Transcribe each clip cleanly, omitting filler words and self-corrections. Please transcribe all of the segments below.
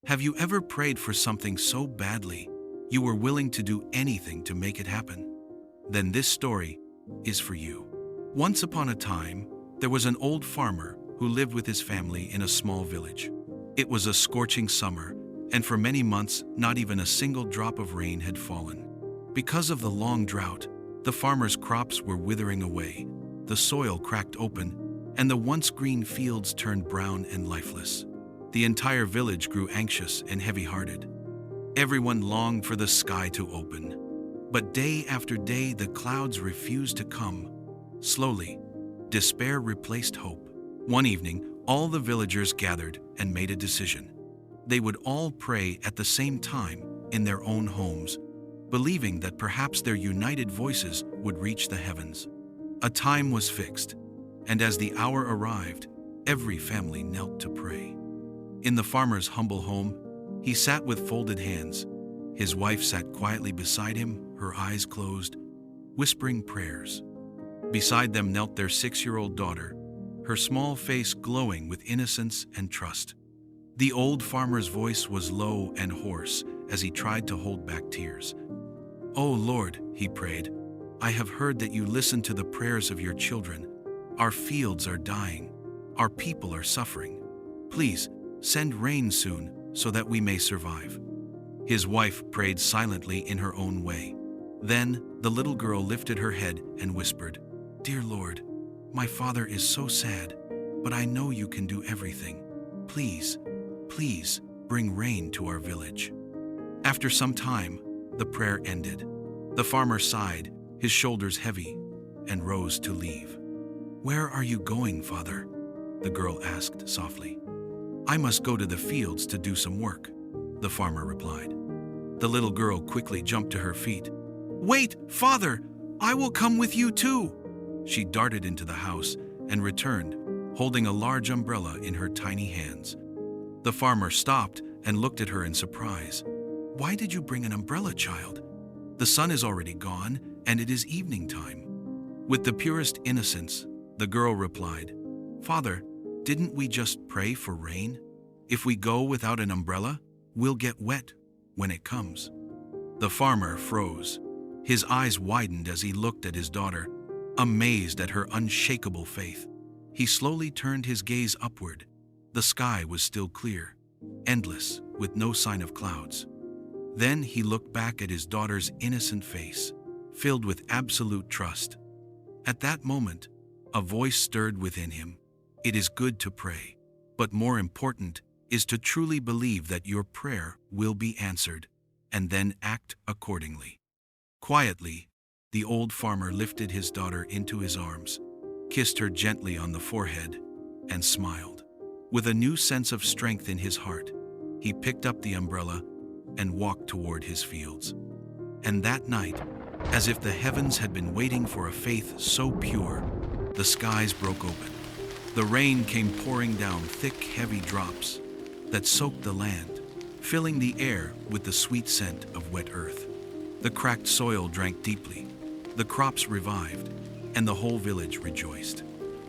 Have you ever prayed for something so badly you were willing to do anything to make it happen? Then this story is for you. Once upon a time, there was an old farmer who lived with his family in a small village. It was a scorching summer, and for many months, not even a single drop of rain had fallen. Because of the long drought, the farmer's crops were withering away, the soil cracked open, and the once green fields turned brown and lifeless. The entire village grew anxious and heavy-hearted. Everyone longed for the sky to open. But day after day, the clouds refused to come. Slowly, despair replaced hope. One evening, all the villagers gathered and made a decision. They would all pray at the same time in their own homes, believing that perhaps their united voices would reach the heavens. A time was fixed, and as the hour arrived, every family knelt to pray. In the farmer's humble home, he sat with folded hands. His wife sat quietly beside him, her eyes closed, whispering prayers. Beside them knelt their 6-year-old daughter, her small face glowing with innocence and trust. The old farmer's voice was low and hoarse as he tried to hold back tears. "Oh Lord," he prayed, "I have heard that you listen to the prayers of your children. Our fields are dying. Our people are suffering. Please, send rain soon so that we may survive." His wife prayed silently in her own way. Then the little girl lifted her head and whispered, "Dear Lord, my father is so sad, but I know you can do everything. Please, please bring rain to our village." After some time, the prayer ended. The farmer sighed, his shoulders heavy, and rose to leave. "Where are you going, Father?" the girl asked softly. "I must go to the fields to do some work," the farmer replied. The little girl quickly jumped to her feet. "Wait, Father! I will come with you too!" She darted into the house and returned, holding a large umbrella in her tiny hands. The farmer stopped and looked at her in surprise. "Why did you bring an umbrella, child? The sun is already gone, and it is evening time." With the purest innocence, the girl replied, "Father, didn't we just pray for rain? If we go without an umbrella, we'll get wet when it comes." The farmer froze. His eyes widened as he looked at his daughter, amazed at her unshakable faith. He slowly turned his gaze upward. The sky was still clear, endless, with no sign of clouds. Then he looked back at his daughter's innocent face, filled with absolute trust. At that moment, a voice stirred within him. It is good to pray, but more important is to truly believe that your prayer will be answered, and then act accordingly. Quietly, the old farmer lifted his daughter into his arms, kissed her gently on the forehead, and smiled. With a new sense of strength in his heart, he picked up the umbrella and walked toward his fields. And that night, as if the heavens had been waiting for a faith so pure, the skies broke open. The rain came pouring down thick, heavy drops that soaked the land, filling the air with the sweet scent of wet earth. The cracked soil drank deeply, the crops revived, and the whole village rejoiced.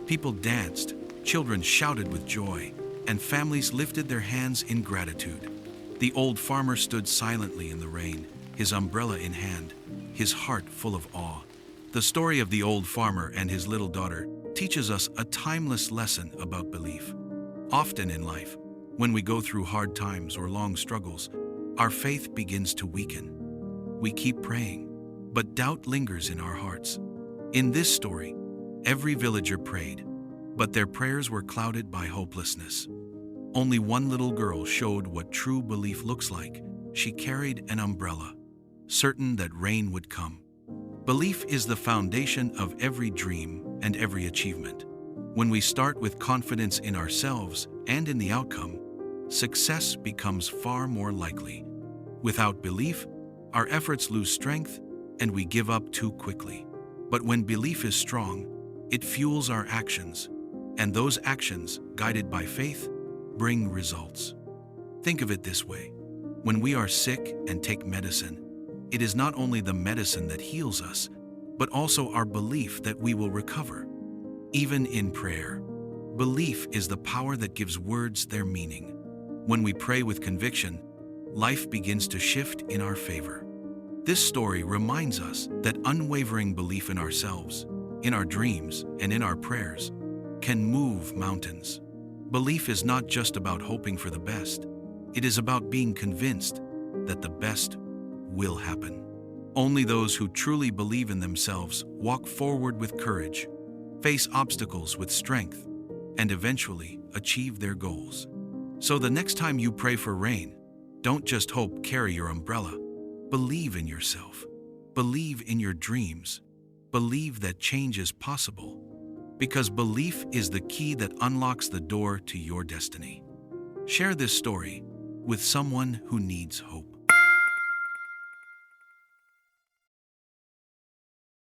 People danced, children shouted with joy, and families lifted their hands in gratitude. The old farmer stood silently in the rain, his umbrella in hand, his heart full of awe. The story of the old farmer and his little daughter teaches us a timeless lesson about belief. Often in life, when we go through hard times or long struggles, our faith begins to weaken. We keep praying, but doubt lingers in our hearts. In this story, every villager prayed, but their prayers were clouded by hopelessness. Only one little girl showed what true belief looks like. She carried an umbrella, certain that rain would come. Belief is the foundation of every dream and every achievement. When we start with confidence in ourselves and in the outcome, success becomes far more likely. Without belief, our efforts lose strength and we give up too quickly. But when belief is strong, it fuels our actions, and those actions, guided by faith, bring results. Think of it this way. When we are sick and take medicine, it is not only the medicine that heals us, but also our belief that we will recover. Even in prayer, belief is the power that gives words their meaning. When we pray with conviction, life begins to shift in our favor. This story reminds us that unwavering belief in ourselves, in our dreams, and in our prayers can move mountains. Belief is not just about hoping for the best. It is about being convinced that the best will happen. Only those who truly believe in themselves walk forward with courage, face obstacles with strength, and eventually achieve their goals. So the next time you pray for rain, don't just hope, carry your umbrella. Believe in yourself. Believe in your dreams. Believe that change is possible. Because belief is the key that unlocks the door to your destiny. Share this story with someone who needs hope.